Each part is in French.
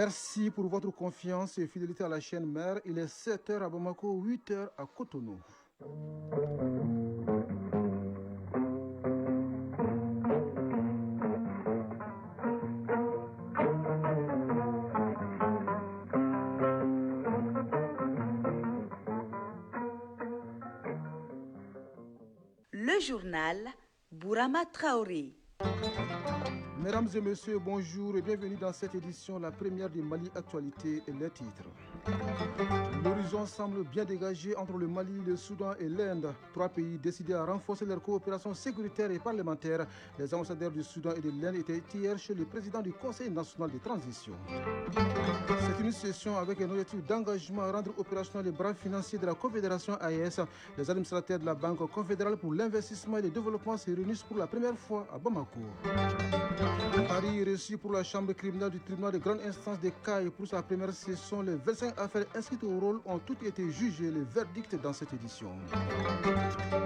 Merci pour votre confiance et fidélité à la chaîne mère. Il est 7h à Bamako, 8h à Cotonou. Le journal Bourama Traoré. Mesdames et messieurs, bonjour et bienvenue dans cette édition, la première du Mali Actualité et les titres. L'horizon semble bien dégagé entre le Mali, le Soudan et l'Inde. Trois pays décidés à renforcer leur coopération sécuritaire et parlementaire. Les ambassadeurs du Soudan et de l'Inde étaient hier chez le président du Conseil national de transition. C'est une session avec un objectif d'engagement à rendre opérationnel les bras financiers de la Confédération AES. Les administrateurs de la Banque confédérale pour l'investissement et le développement se réunissent pour la première fois à Bamako. Paris reçu pour la chambre criminelle du tribunal de grande instance de Caille pour sa première session. Les 25 affaires inscrites au rôle ont toutes été jugées. Les verdicts dans cette édition.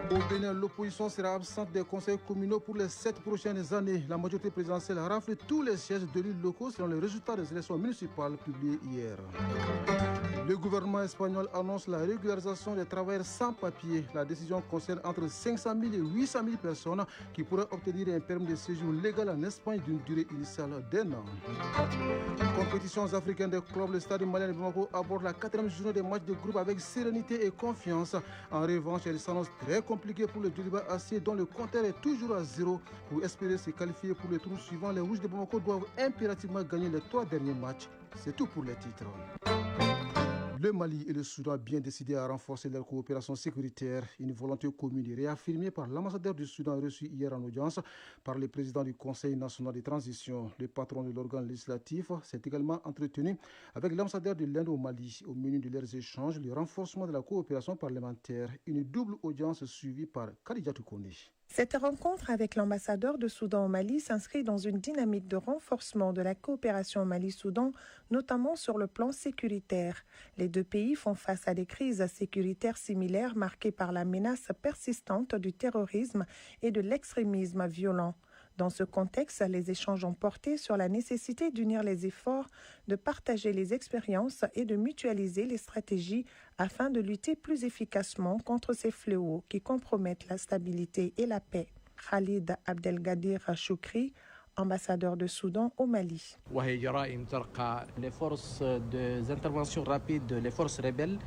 Au Bénin, l'opposition sera absente des conseils communaux pour les 7 prochaines années. La majorité présidentielle a raflé tous les sièges d'élus locaux selon les résultats des élections municipales publiés hier. Le gouvernement espagnol annonce la régularisation des travailleurs sans papier. La décision concerne entre 500 000 et 800 000 personnes qui pourraient obtenir un permis de séjour légal en Espagne d'une durée initiale d'1 an. Compétitions africaines des clubs, le stade malien de Bamako aborde la 4e journée des matchs de groupe avec sérénité et confiance. En revanche, elle s'annonce très compliquée pour le Djoliba AC dont le compteur est toujours à 0. Pour espérer se qualifier pour le tour suivant, les Rouges de Bamako doivent impérativement gagner les 3 derniers matchs. C'est tout pour les titres. Le Mali et le Soudan bien décidés à renforcer leur coopération sécuritaire. Une volonté commune est réaffirmée par l'ambassadeur du Soudan reçu hier en audience par le président du Conseil national de transition. Le patron de l'organe législatif s'est également entretenu avec l'ambassadeur de l'Inde au Mali. Au menu de leurs échanges, le renforcement de la coopération parlementaire. Une double audience suivie par Khadija Toukone. Cette rencontre avec l'ambassadeur de Soudan au Mali s'inscrit dans une dynamique de renforcement de la coopération Mali-Soudan, notamment sur le plan sécuritaire. Les deux pays font face à des crises sécuritaires similaires marquées par la menace persistante du terrorisme et de l'extrémisme violent. Dans ce contexte, les échanges ont porté sur la nécessité d'unir les efforts, de partager les expériences et de mutualiser les stratégies afin de lutter plus efficacement contre ces fléaux qui compromettent la stabilité et la paix. Khalid Abdelgadir Choukri, ambassadeur de Soudan au Mali. Les forces d'intervention rapide, les forces rebelles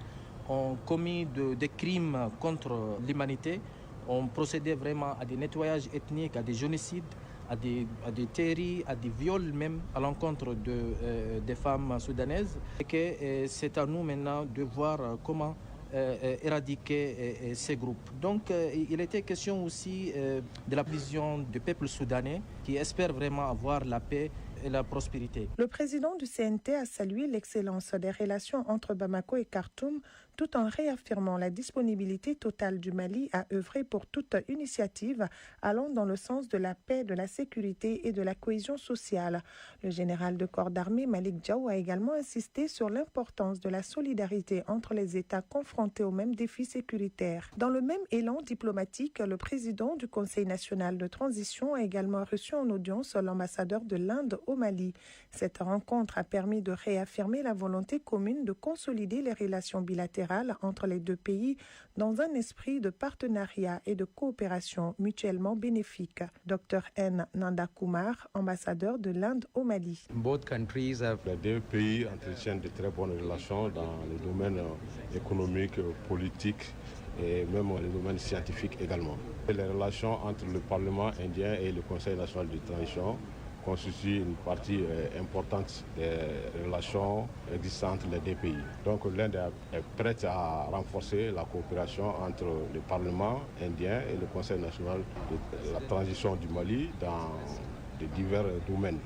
ont commis des crimes contre l'humanité, ont procédé vraiment à des nettoyages ethniques, à des génocides, à des tueries, à des viols même à l'encontre des femmes soudanaises. Et que c'est à nous maintenant de voir comment éradiquer ces groupes. Donc il était question aussi de la vision du peuple soudanais qui espère vraiment avoir la paix et la prospérité. Le président du CNT a salué l'excellence des relations entre Bamako et Khartoum tout en réaffirmant la disponibilité totale du Mali à œuvrer pour toute initiative allant dans le sens de la paix, de la sécurité et de la cohésion sociale. Le général de corps d'armée Malik Diaw a également insisté sur l'importance de la solidarité entre les États confrontés aux mêmes défis sécuritaires. Dans le même élan diplomatique, le président du Conseil national de transition a également reçu en audience l'ambassadeur de l'Inde au Mali. Cette rencontre a permis de réaffirmer la volonté commune de consolider les relations bilatérales entre les deux pays dans un esprit de partenariat et de coopération mutuellement bénéfique. Dr N. Nanda Kumar, ambassadeur de l'Inde au Mali. Les deux pays entretiennent de très bonnes relations dans les domaines économiques, politiques et même les domaines scientifiques également. Les relations entre le Parlement indien et le Conseil national de transition constitue une partie importante des relations existantes entre les deux pays. Donc l'Inde est prête à renforcer la coopération entre le Parlement indien et le Conseil national de la transition du Mali dans de divers domaines.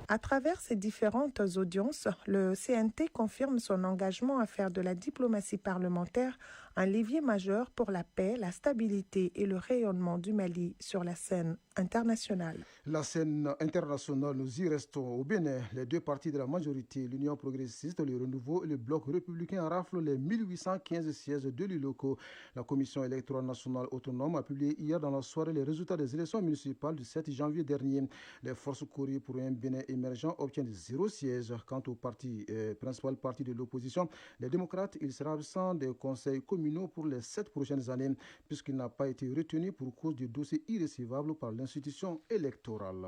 À travers ces différentes audiences, le CNT confirme son engagement à faire de la diplomatie parlementaire un levier majeur pour la paix, la stabilité et le rayonnement du Mali sur la scène internationale. La scène internationale, nous y restons. Au Bénin, les deux partis de la majorité, l'Union progressiste, le Renouveau et le Bloc républicain raflent les 1815 sièges d'élus locaux. La Commission électorale nationale autonome a publié hier dans la soirée les résultats des élections municipales du 7 janvier dernier. Les forces courrier pour un Bénin émergent obtiennent 0 siège. Quant au principal parti de l'opposition, les démocrates, il sera absent des conseils communaux pour les 7 prochaines années, puisqu'il n'a pas été retenu pour cause de dossiers irrécevables par l'institution électorale.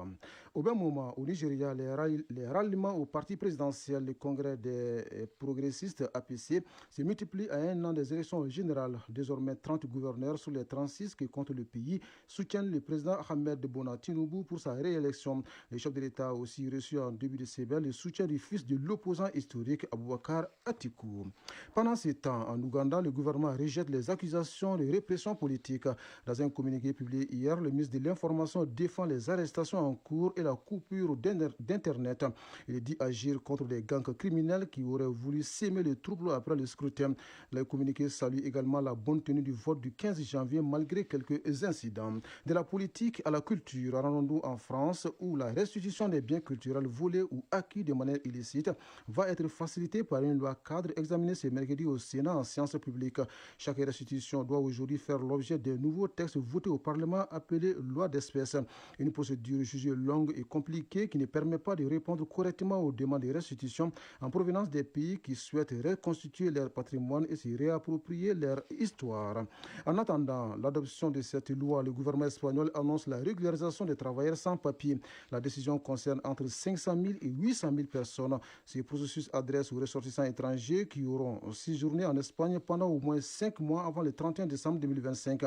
Au même moment, au Nigeria, les ralliements au parti présidentiel, le congrès des progressistes APC, se multiplient à un an des élections générales. Désormais, 30 gouverneurs sur les 36 qui comptent le pays soutiennent le président Ahmed Bola Tinubu pour sa réélection. Le chef de l'État a aussi reçu en début de semaine le soutien du fils de l'opposant historique Abubakar Atiku. Pendant ce temps, en Ouganda, le gouvernement rejette les accusations de répression politique. Dans un communiqué publié hier, le ministre de l'Information défend les arrestations en cours et la coupure d'Internet. Il dit agir contre des gangs criminels qui auraient voulu s'aimer le trouble après le scrutin. Le communiqué salue également la bonne tenue du vote du 15 janvier malgré quelques incidents. De la politique à la culture, rendons-nous en France où la restitution des biens culturels volés ou acquis de manière illicite va être facilitée par une loi cadre examinée ce mercredi au Sénat en séance publique. Chaque restitution doit aujourd'hui faire l'objet d'un nouveau texte voté au Parlement appelé loi d'espèces. Une procédure jugée longue et compliquée qui ne permet pas de répondre correctement aux demandes de restitution en provenance des pays qui souhaitent reconstituer leur patrimoine et se réapproprier leur histoire. En attendant l'adoption de cette loi, le gouvernement espagnol annonce la régularisation des travailleurs sans papier. La décision concerne entre 500 000 et 800 000 personnes. Ce processus adresse aux ressortissants étrangers qui auront séjourné en Espagne pendant au moins 5 mois avant le 31 décembre 2025.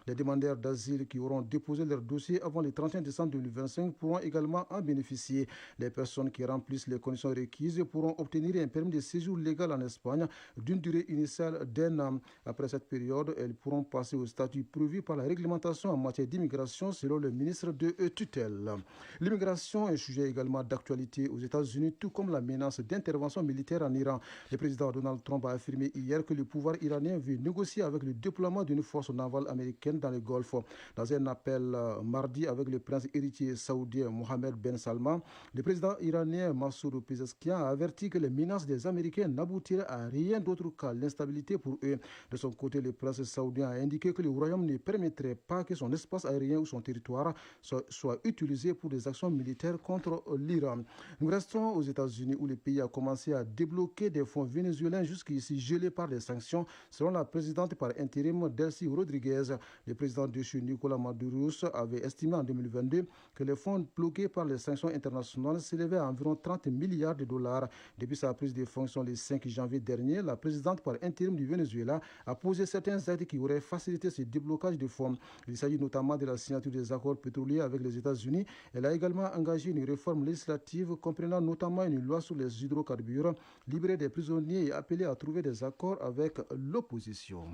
Les demandeurs d'asile qui auront déposé leur dossier avant le 31 décembre 2025 pourront également en bénéficier. Les personnes qui remplissent les conditions requises pourront obtenir un permis de séjour légal en Espagne d'une durée initiale d'1 an. Après cette période, elles pourront passer au statut prévu par la réglementation en matière d'immigration selon le ministre de tutelle. L'immigration est un sujet également d'actualité aux États-Unis, tout comme la menace d'intervention militaire en Iran. Le président Donald Trump a affirmé hier que le pouvoir iranien veut négocier avec le déploiement d'une force navale américaine dans le Golfe. Dans un appel mardi avec le prince héritier saoudien Mohammed Ben Salman, le président iranien Massoud Pezeshkian a averti que les menaces des Américains n'aboutiraient à rien d'autre qu'à l'instabilité pour eux. De son côté, le prince saoudien a indiqué que le royaume ne permettrait pas que son espace aérien ou son territoire soit utilisé pour des actions militaires contre l'Iran. Nous restons aux États-Unis où le pays a commencé à débloquer des fonds vénézuéliens jusqu'ici gelés par des sanctions, selon la présidente par intérim Delcy Rodriguez. Le président déchu Nicolas Maduro avait estimé en 2022 que les fonds bloqués par les sanctions internationales s'élevaient à environ 30 milliards de dollars. Depuis sa prise de fonction le 5 janvier dernier, la présidente par intérim du Venezuela a posé certains actes qui auraient facilité ce déblocage de fonds. Il s'agit notamment de la signature des accords pétroliers avec les États-Unis. Elle a également engagé une réforme législative comprenant notamment une loi sur les hydrocarbures, libérer des prisonniers et appeler à trouver des accords avec l'opposition.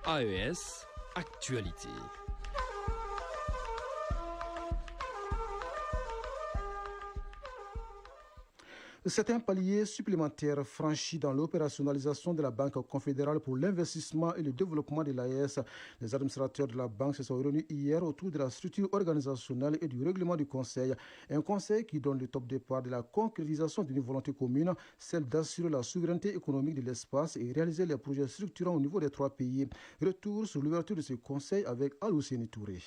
AES Actualité. C'est un palier supplémentaire franchi dans l'opérationnalisation de la Banque confédérale pour l'investissement et le développement de l'AES. Les administrateurs de la banque se sont réunis hier autour de la structure organisationnelle et du règlement du Conseil. Un Conseil qui donne le top départ de la concrétisation d'une volonté commune, celle d'assurer la souveraineté économique de l'espace et réaliser les projets structurants au niveau des 3 pays. Retour sur l'ouverture de ce Conseil avec Alousseni Touré.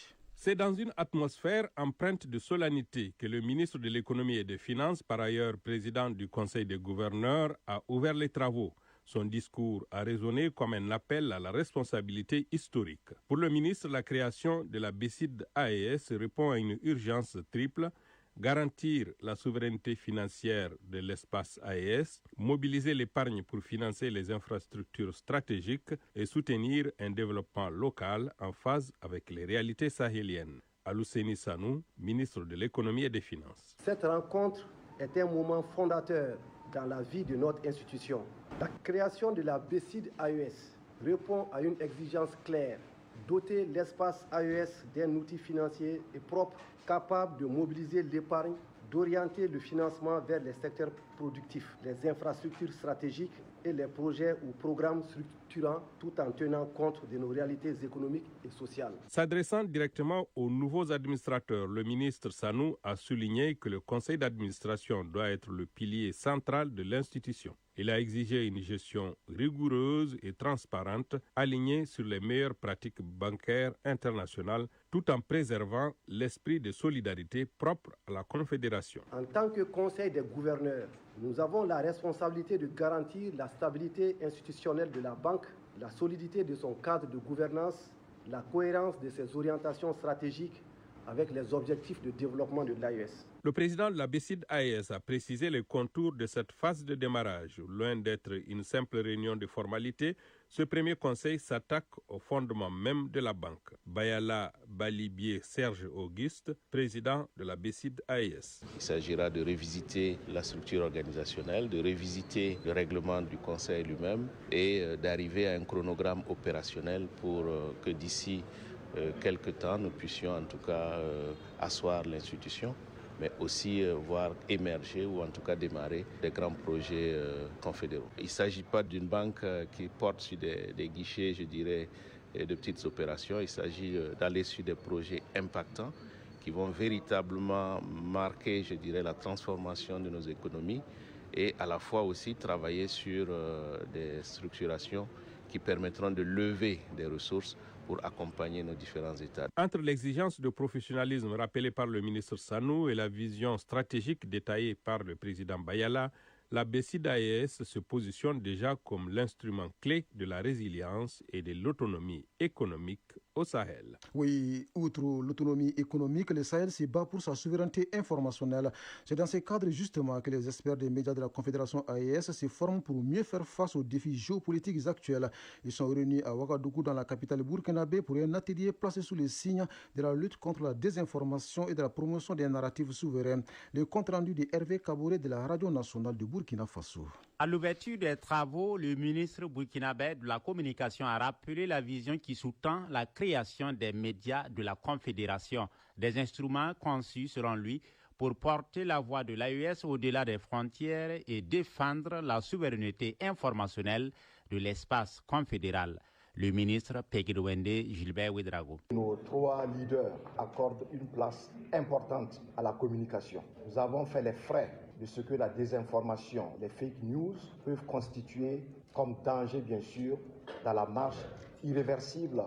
C'est dans une atmosphère empreinte de solennité que le ministre de l'Économie et des Finances, par ailleurs président du Conseil des gouverneurs, a ouvert les travaux. Son discours a résonné comme un appel à la responsabilité historique. Pour le ministre, la création de la BCID AES répond à une urgence triple: garantir la souveraineté financière de l'espace AES, mobiliser l'épargne pour financer les infrastructures stratégiques et soutenir un développement local en phase avec les réalités sahéliennes. Alousseni Sanou, ministre de l'Économie et des Finances. Cette rencontre est un moment fondateur dans la vie de notre institution. La création de la BCID AES répond à une exigence claire: doter l'espace AES d'un outil financier et propre capable de mobiliser l'épargne d'orienter le financement vers les secteurs productifs, les infrastructures stratégiques et les projets ou programmes structurants tout en tenant compte de nos réalités économiques et sociales. S'adressant directement aux nouveaux administrateurs, le ministre Sanou a souligné que le conseil d'administration doit être le pilier central de l'institution. Il a exigé une gestion rigoureuse et transparente, alignée sur les meilleures pratiques bancaires internationales, tout en préservant l'esprit de solidarité propre à la Confédération. En tant que conseil des gouverneurs, nous avons la responsabilité de garantir la stabilité institutionnelle de la banque, la solidité de son cadre de gouvernance, la cohérence de ses orientations stratégiques avec les objectifs de développement de l'AES. Le président de la BCID AES a précisé les contours de cette phase de démarrage. Loin d'être une simple réunion de formalité, ce premier conseil s'attaque au fondement même de la banque. Bayala Balibié Serge Auguste, président de la BCID AES. Il s'agira de revisiter la structure organisationnelle, de revisiter le règlement du conseil lui-même et d'arriver à un chronogramme opérationnel pour que d'ici quelque temps, nous puissions en tout cas asseoir l'institution, mais aussi voir émerger ou en tout cas démarrer des grands projets confédéraux. Il ne s'agit pas d'une banque qui porte sur des guichets, je dirais, de petites opérations. Il s'agit d'aller sur des projets impactants qui vont véritablement marquer, je dirais, la transformation de nos économies et à la fois aussi travailler sur des structurations qui permettront de lever des ressources pour accompagner nos différents États. Entre l'exigence de professionnalisme rappelée par le ministre Sanou et la vision stratégique détaillée par le président Bayala, la BCID AES se positionne déjà comme l'instrument clé de la résilience et de l'autonomie économique au Sahel. Oui, outre l'autonomie économique, le Sahel se bat pour sa souveraineté informationnelle. C'est dans ce cadre justement que les experts des médias de la Confédération AES se forment pour mieux faire face aux défis géopolitiques actuels. Ils sont réunis à Ouagadougou dans la capitale burkinabé pour un atelier placé sous les signes de la lutte contre la désinformation et de la promotion des narratifs souverains. Le compte rendu de Hervé Kaboré de la Radio nationale de Burkina Faso. À l'ouverture des travaux, le ministre burkinabé de la communication a rappelé la vision qui sous-tend la création des médias de la Confédération, des instruments conçus selon lui pour porter la voix de l'AES au-delà des frontières et défendre la souveraineté informationnelle de l'espace confédéral. Le ministre Pegidouende Gilbert Ouedraogo. Nos trois leaders accordent une place importante à la communication. Nous avons fait les frais de ce que la désinformation, les fake news peuvent constituer comme danger, bien sûr, dans la marche irréversible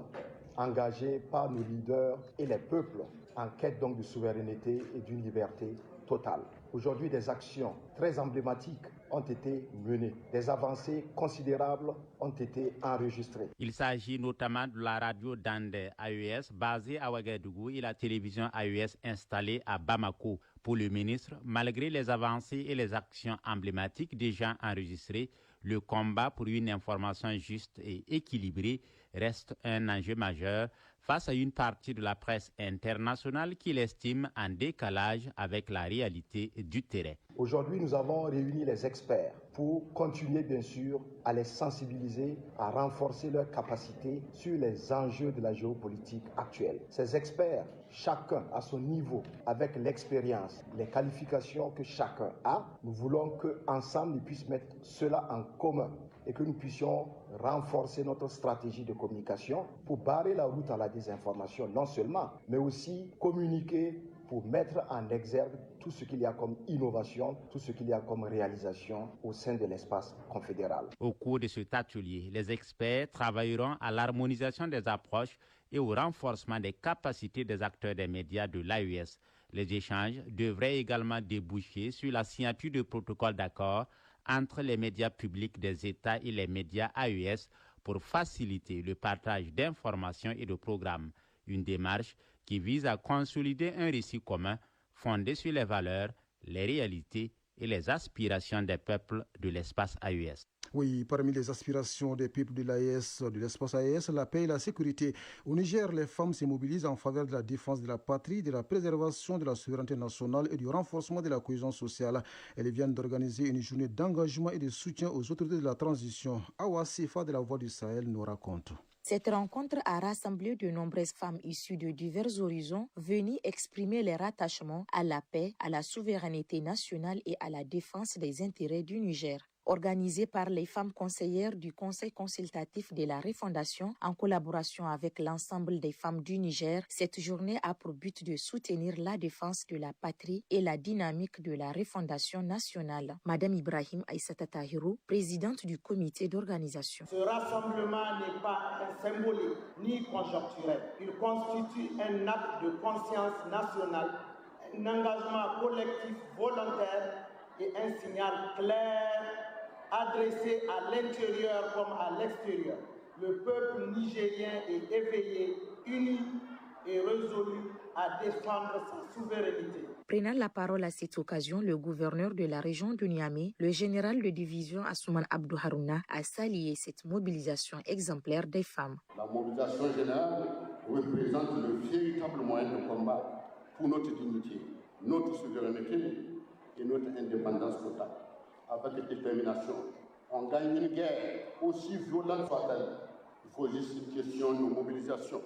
engagée par nos leaders et les peuples en quête donc de souveraineté et d'une liberté totale. Aujourd'hui, des actions très emblématiques ont été menées. Des avancées considérables ont été enregistrées. Il s'agit notamment de la radio Dande AES basée à Ouagadougou et la télévision AES installée à Bamako. Pour le ministre, malgré les avancées et les actions emblématiques déjà enregistrées, le combat pour une information juste et équilibrée reste un enjeu majeur face à une partie de la presse internationale qui l'estime en décalage avec la réalité du terrain. Aujourd'hui, nous avons réuni les experts pour continuer, bien sûr, à les sensibiliser, à renforcer leurs capacités sur les enjeux de la géopolitique actuelle. Ces experts, chacun à son niveau, avec l'expérience, les qualifications que chacun a, nous voulons qu'ensemble, ils puissent mettre cela en commun et que nous puissions renforcer notre stratégie de communication pour barrer la route à la désinformation, non seulement, mais aussi communiquer pour mettre en exergue tout ce qu'il y a comme innovation, tout ce qu'il y a comme réalisation au sein de l'espace confédéral. Au cours de cet atelier, les experts travailleront à l'harmonisation des approches et au renforcement des capacités des acteurs des médias de l'AES. Les échanges devraient également déboucher sur la signature de protocoles d'accord entre les médias publics des États et les médias AES pour faciliter le partage d'informations et de programmes. Une démarche qui vise à consolider un récit commun fondé sur les valeurs, les réalités et les aspirations des peuples de l'espace AES. Oui, parmi les aspirations des peuples de l'AES, de l'espace AES, la paix et la sécurité. Au Niger, les femmes se mobilisent en faveur de la défense de la patrie, de la préservation de la souveraineté nationale et du renforcement de la cohésion sociale. Elles viennent d'organiser une journée d'engagement et de soutien aux autorités de la transition. Awa Sifa de la Voix du Sahel nous raconte. Cette rencontre a rassemblé de nombreuses femmes issues de divers horizons venues exprimer leur attachement à la paix, à la souveraineté nationale et à la défense des intérêts du Niger. Organisée par les femmes conseillères du Conseil consultatif de la Refondation en collaboration avec l'ensemble des femmes du Niger, cette journée a pour but de soutenir la défense de la patrie et la dynamique de la Refondation nationale. Madame Ibrahim Aïssata Tahirou, présidente du comité d'organisation. Ce rassemblement n'est pas symbolique ni conjoncturel. Il constitue un acte de conscience nationale, un engagement collectif volontaire et un signal clair adressé à l'intérieur comme à l'extérieur. Le peuple nigérien est éveillé, uni et résolu à défendre sa souveraineté. Prenant la parole à cette occasion, le gouverneur de la région de Niamey, le général de division Assouman Abdou Harouna, a salué cette mobilisation exemplaire des femmes. La mobilisation générale représente le véritable moyen de combat pour notre dignité, notre souveraineté et notre indépendance totale. Avec détermination, on gagne une guerre aussi violente soit-elle. Il faut juste une question de mobilisation,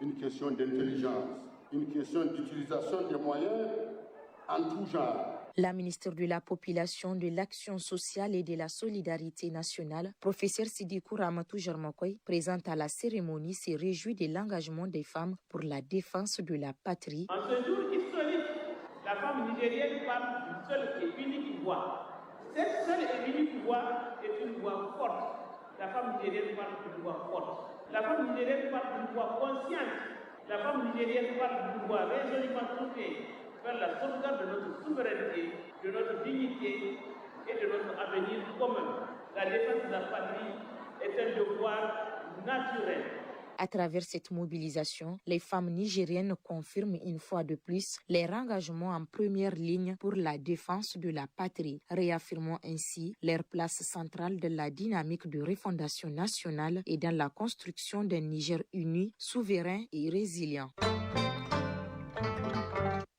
une question d'intelligence, une question d'utilisation des moyens en tout genre. La ministre de la Population, de l'Action sociale et de la Solidarité nationale, professeur Sidikou Ramatou Jarmakoy, présente à la cérémonie, se réjouit de l'engagement des femmes pour la défense de la patrie. En ce jour historique, la femme nigérienne parle d'une seule et unique voix. Cette seule et unique voix est une voix forte. La femme nigérienne parle d'une voix forte. La femme nigérienne parle d'une voix consciente. La femme nigérienne parle d'une voix résolument tournée vers la sauvegarde de notre souveraineté, de notre dignité et de notre avenir commun. La défense de la patrie est un devoir naturel. À travers cette mobilisation, les femmes nigériennes confirment une fois de plus leur engagement en première ligne pour la défense de la patrie, réaffirmant ainsi leur place centrale dans la dynamique de refondation nationale et dans la construction d'un Niger uni, souverain et résilient.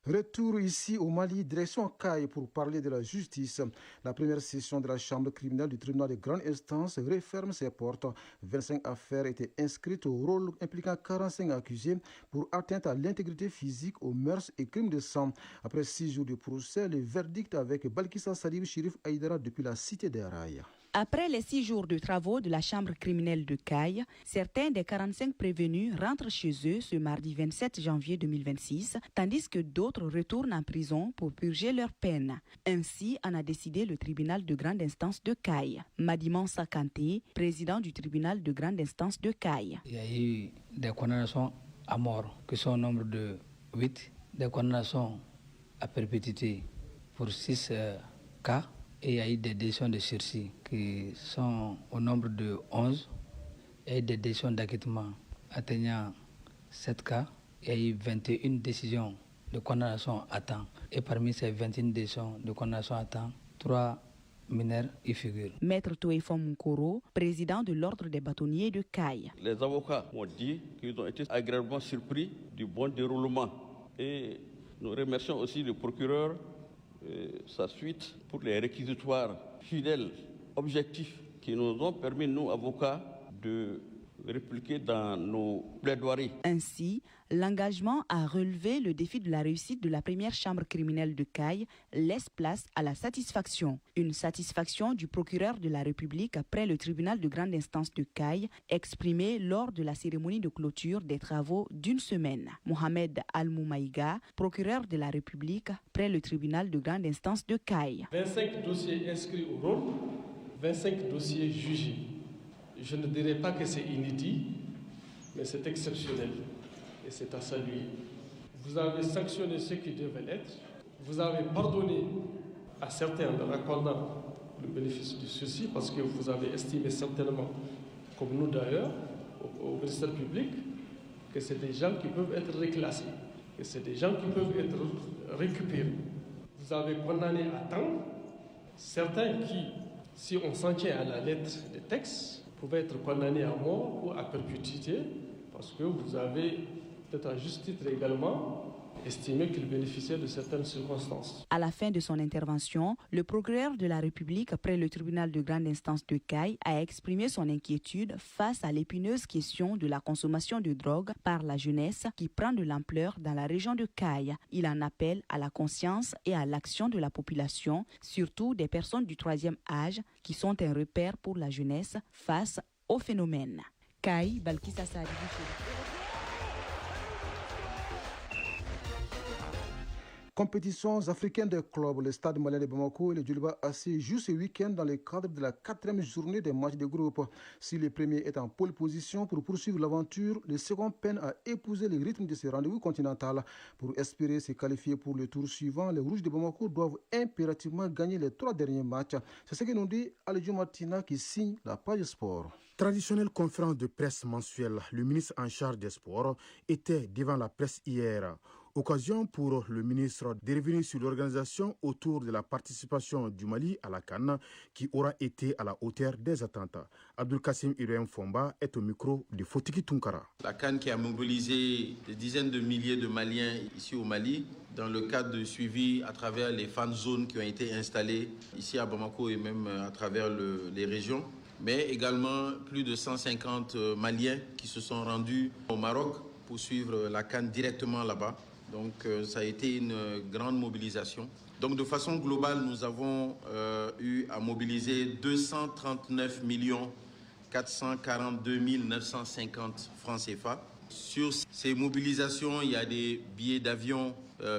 Retour ici au Mali, direction Caille pour parler de la justice. La première session de la chambre criminelle du tribunal de grande instance referme ses portes. 25 affaires étaient inscrites au rôle impliquant 45 accusés pour atteinte à l'intégrité physique, aux mœurs et crimes de sang. Après 6 jours de procès, le verdict avec Balkissa Salib Chérif Aïdara depuis la cité des Rails. Après les 6 jours de travaux de la chambre criminelle de Caille, certains des 45 prévenus rentrent chez eux ce mardi 27 janvier 2026, tandis que d'autres retournent en prison pour purger leur peine. Ainsi en a décidé le tribunal de grande instance de Caille. Madiman Sakanté, président du tribunal de grande instance de Caille. Il y a eu des condamnations à mort, qui sont au nombre de 8, des condamnations à perpétuité pour 6 cas. Et il y a eu des décisions de sursis qui sont au nombre de 11 et des décisions d'acquittement atteignant 7 cas. Il y a eu 21 décisions de condamnation à temps. Et parmi ces 21 décisions de condamnation à temps, 3 mineurs y figurent. Maître Touefon Moukoro, président de l'ordre des bâtonniers de Caille. Les avocats m'ont dit qu'ils ont été agréablement surpris du bon déroulement. Et nous remercions aussi le procureur sa suite pour les réquisitoires fidèles, objectifs, qui nous ont permis, nous, avocats, de répliquer dans nos plaidoiries. Ainsi, l'engagement à relever le défi de la réussite de la première chambre criminelle de Caille laisse place à la satisfaction. Une satisfaction du procureur de la République après le tribunal de grande instance de Caille, exprimée lors de la cérémonie de clôture des travaux d'une semaine. Mohamed Al-Moumaïga, procureur de la République après le tribunal de grande instance de Caille. 25 dossiers inscrits au rôle, 25 dossiers jugés. Je ne dirais pas que c'est inédit, mais c'est exceptionnel et c'est à saluer. Vous avez sanctionné ceux qui devaient l'être, vous avez pardonné à certains en leur accordant le bénéfice du sursis parce que vous avez estimé certainement, comme nous d'ailleurs, au ministère public, que c'est des gens qui peuvent être reclassés, que c'est des gens qui peuvent être récupérés. Vous avez condamné à temps certains qui, si on s'en tient à la lettre des textes, pouvaient être condamnés à mort ou à perpétuité parce que vous avez peut-être à juste titre également, estimé qu'il bénéficiait de certaines circonstances. À la fin de son intervention, le procureur de la République près le tribunal de grande instance de Caille a exprimé son inquiétude face à l'épineuse question de la consommation de drogue par la jeunesse qui prend de l'ampleur dans la région de Caille. Il en appelle à la conscience et à l'action de la population, surtout des personnes du 3e âge qui sont un repère pour la jeunesse face au phénomène. Caille, Balkissa Sadi. Compétitions africaines des clubs, le Stade malien de Bamako et le Djoliba AC jouent ce week-end dans le cadre de la 4e journée des matchs de groupe. Si le premier est en pole position pour poursuivre l'aventure, le second peine à épouser le rythme de ce rendez-vous continental. Pour espérer se qualifier pour le tour suivant, les Rouges de Bamako doivent impérativement gagner les 3 derniers matchs. C'est ce que nous dit Aladjo Martina qui signe la page sport. Traditionnelle conférence de presse mensuelle, le ministre en charge des sports était devant la presse hier. Occasion pour le ministre de revenir sur l'organisation autour de la participation du Mali à la CAN qui aura été à la hauteur des attentes. Abdul Kassim Ibrahim Fomba est au micro de Fotiki Tunkara. La CAN qui a mobilisé des dizaines de milliers de Maliens ici au Mali dans le cadre de suivi à travers les fan zones qui ont été installées ici à Bamako et même à travers les régions. Mais également plus de 150 Maliens qui se sont rendus au Maroc pour suivre la CAN directement là-bas. Donc ça a été une grande mobilisation. Donc de façon globale, nous avons eu à mobiliser 239 442 950 francs CFA. Sur ces mobilisations, il y a des billets d'avion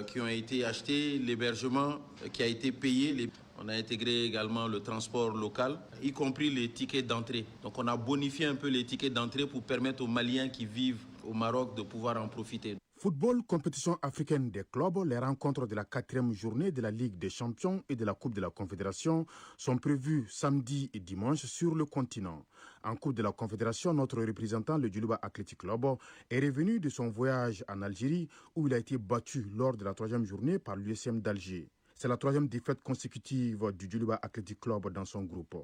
qui ont été achetés, l'hébergement qui a été payé. On a intégré également le transport local, y compris les tickets d'entrée. Donc on a bonifié un peu les tickets d'entrée pour permettre aux Maliens qui vivent au Maroc de pouvoir en profiter. Football, compétition africaine des clubs, les rencontres de la 4e journée de la Ligue des champions et de la Coupe de la Confédération sont prévues samedi et dimanche sur le continent. En Coupe de la Confédération, notre représentant, le Djoliba Athletic Club, est revenu de son voyage en Algérie où il a été battu lors de la 3e journée par l'USM d'Alger. C'est la 3e défaite consécutive du Djoliba Athletic Club dans son groupe.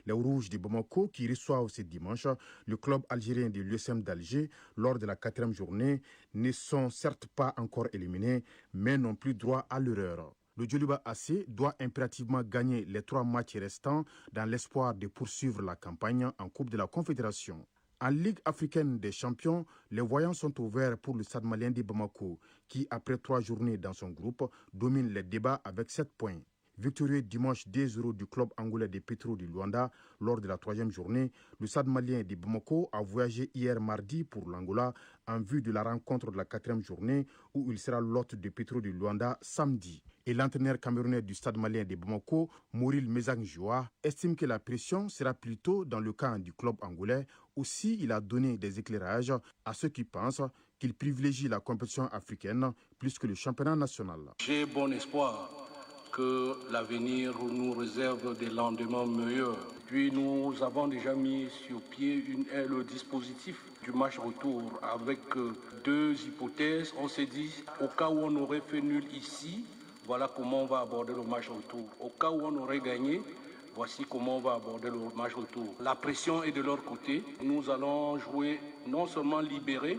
Les Rouges de Bamako, qui reçoivent ce dimanche le club algérien de l'USM d'Alger lors de la 4e journée, ne sont certes pas encore éliminés, mais n'ont plus droit à l'erreur. Le Djoliba AC doit impérativement gagner les 3 matchs restants dans l'espoir de poursuivre la campagne en Coupe de la Confédération. En Ligue africaine des champions, les voyants sont ouverts pour le Stade malien de Bamako, qui, après 3 journées dans son groupe, domine les débats avec 7 points. Victorieux dimanche 2-0 du club angolais de Petro de Luanda lors de la 3e journée, le Stade malien de Bamako a voyagé hier mardi pour l'Angola en vue de la rencontre de la 4e journée où il sera l'hôte de Petro de Luanda samedi. Et l'entraîneur camerounais du Stade malien de Bamako, Moril Mezangjoa, estime que la pression sera plutôt dans le camp du club angolais. Aussi, il a donné des éclairages à ceux qui pensent qu'il privilégie la compétition africaine plus que le championnat national. J'ai bon espoir que l'avenir nous réserve des lendemains meilleurs. Puis nous avons déjà mis sur pied le dispositif du match retour avec 2 hypothèses. On s'est dit, au cas où on aurait fait nul ici, voilà comment on va aborder le match retour. Au cas où on aurait gagné, voici comment on va aborder le match retour. La pression est de leur côté. Nous allons jouer non seulement libérés,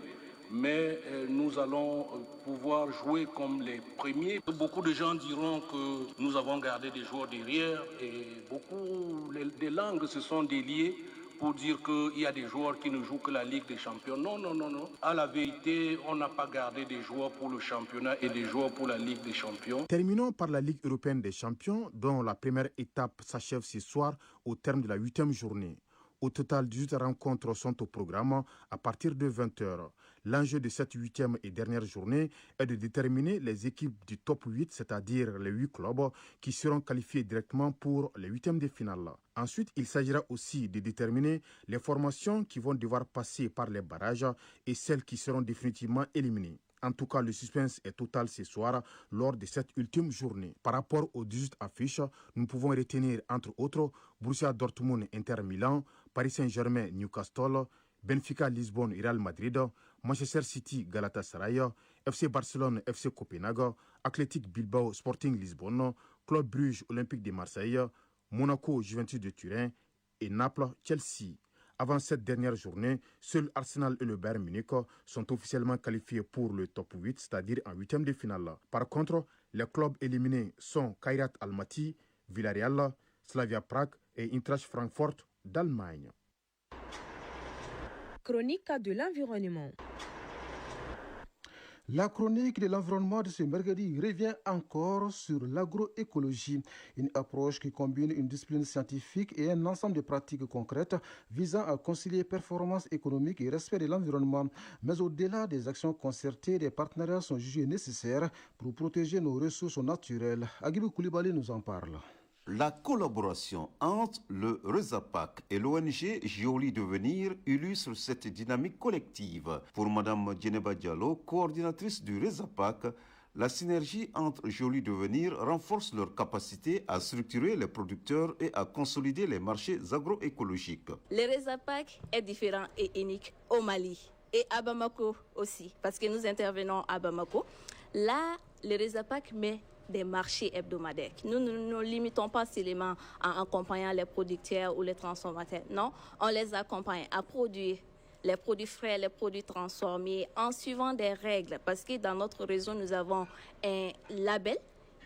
mais nous allons pouvoir jouer comme les premiers. Beaucoup de gens diront que nous avons gardé des joueurs derrière et beaucoup des langues se sont déliées pour dire qu'il y a des joueurs qui ne jouent que la Ligue des champions. Non, non, non, non. À la vérité, on n'a pas gardé des joueurs pour le championnat et des joueurs pour la Ligue des champions. Terminons par la Ligue européenne des champions, dont la première étape s'achève ce soir au terme de la 8e journée. Au total, 18 rencontres sont au programme à partir de 20h. L'enjeu de cette 8e et dernière journée est de déterminer les équipes du top 8, c'est-à-dire les 8 clubs qui seront qualifiés directement pour les 8e de finale. Ensuite, il s'agira aussi de déterminer les formations qui vont devoir passer par les barrages et celles qui seront définitivement éliminées. En tout cas, le suspense est total ce soir lors de cette ultime journée. Par rapport aux 18 affiches, nous pouvons retenir entre autres Borussia Dortmund, Inter Milan, Paris Saint-Germain, Newcastle, Benfica, Lisbonne, Real Madrid, Manchester City, Galatasaray, FC Barcelone, FC Copenhague, Athletic Bilbao, Sporting Lisbonne, Club Bruges, Olympique de Marseille, Monaco, Juventus de Turin et Naples, Chelsea. Avant cette dernière journée, seuls Arsenal et le Bayern Munich sont officiellement qualifiés pour le top 8, c'est-à-dire en huitième de finale. Par contre, les clubs éliminés sont Kairat Almaty, Villarreal, Slavia Prague et Eintracht Francfort d'Allemagne. Chronique de l'environnement. La chronique de l'environnement de ce mercredi revient encore sur l'agroécologie, une approche qui combine une discipline scientifique et un ensemble de pratiques concrètes visant à concilier performance économique et respect de l'environnement. Mais au-delà des actions concertées, des partenariats sont jugés nécessaires pour protéger nos ressources naturelles. Agibou Koulibaly nous en parle. La collaboration entre le RESAPAC et l'ONG Gioli Devenir illustre cette dynamique collective. Pour Mme Djeneba Diallo, coordinatrice du RESAPAC, la synergie entre Gioli Devenir renforce leur capacité à structurer les producteurs et à consolider les marchés agroécologiques. Le RESAPAC est différent et unique au Mali et à Bamako aussi, parce que nous intervenons à Bamako. Là, le RESAPAC met des marchés hebdomadaires. Nous ne nous limitons pas seulement en accompagnant les producteurs ou les transformateurs. Non, on les accompagne à produire les produits frais, les produits transformés en suivant des règles. Parce que dans notre réseau, nous avons un label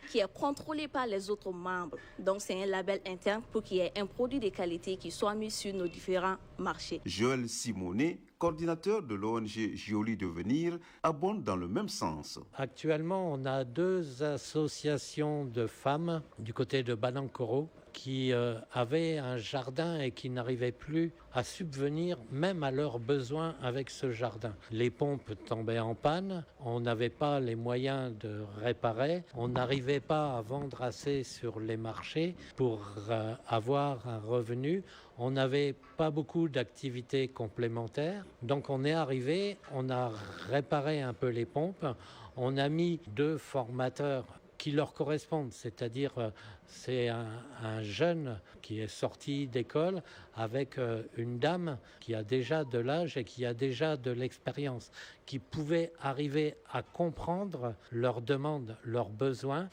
qui est contrôlé par les autres membres. Donc, c'est un label interne pour qu'il y ait un produit de qualité qui soit mis sur nos différents marchés. Joël Simonet, coordinateur de l'ONG Gioli Devenir, abonde dans le même sens. Actuellement, on a 2 associations de femmes du côté de Banankoro qui avaient un jardin et qui n'arrivaient plus à subvenir même à leurs besoins avec ce jardin. Les pompes tombaient en panne, on n'avait pas les moyens de réparer, on n'arrivait pas à vendre assez sur les marchés pour avoir un revenu. On n'avait pas beaucoup d'activités complémentaires, donc on est arrivé, on a réparé un peu les pompes, on a mis 2 formateurs qui leur correspondent, c'est-à-dire c'est un jeune qui est sorti d'école avec une dame qui a déjà de l'âge et qui a déjà de l'expérience, qui pouvait arriver à comprendre leurs demandes, leurs besoins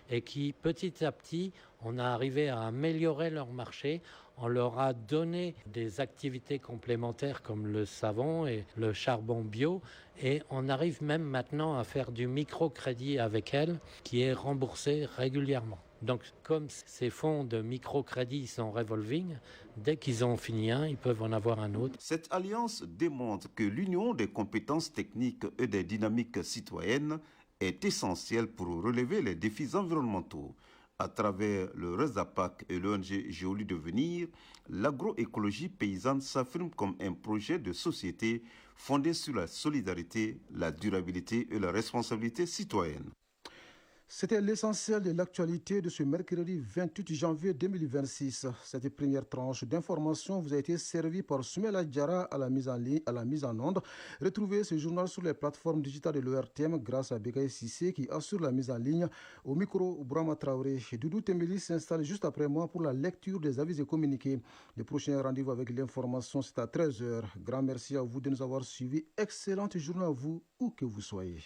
et qui petit à petit, on a arrivé à améliorer leur marché. On leur a donné des activités complémentaires comme le savon et le charbon bio et on arrive même maintenant à faire du microcrédit avec elles qui est remboursé régulièrement. Donc comme ces fonds de microcrédit sont revolving, dès qu'ils ont fini un, ils peuvent en avoir un autre. Cette alliance démontre que l'union des compétences techniques et des dynamiques citoyennes est essentielle pour relever les défis environnementaux. À travers le RESAPAC et l'ONG Gioli Devenir, l'agroécologie paysanne s'affirme comme un projet de société fondé sur la solidarité, la durabilité et la responsabilité citoyenne. C'était l'essentiel de l'actualité de ce mercredi 28 janvier 2026. Cette première tranche d'information vous a été servie par Soumela Diarra à la mise en onde. Retrouvez ce journal sur les plateformes digitales de l'ORTM grâce à Begaye Sissé qui assure la mise en ligne. Au micro, Brahma Traoré. Doudou Temeli s'installe juste après moi pour la lecture des avis et communiqués. Le prochain rendez-vous avec l'information, c'est à 13h. Grand merci à vous de nous avoir suivis. Excellente journée à vous, où que vous soyez.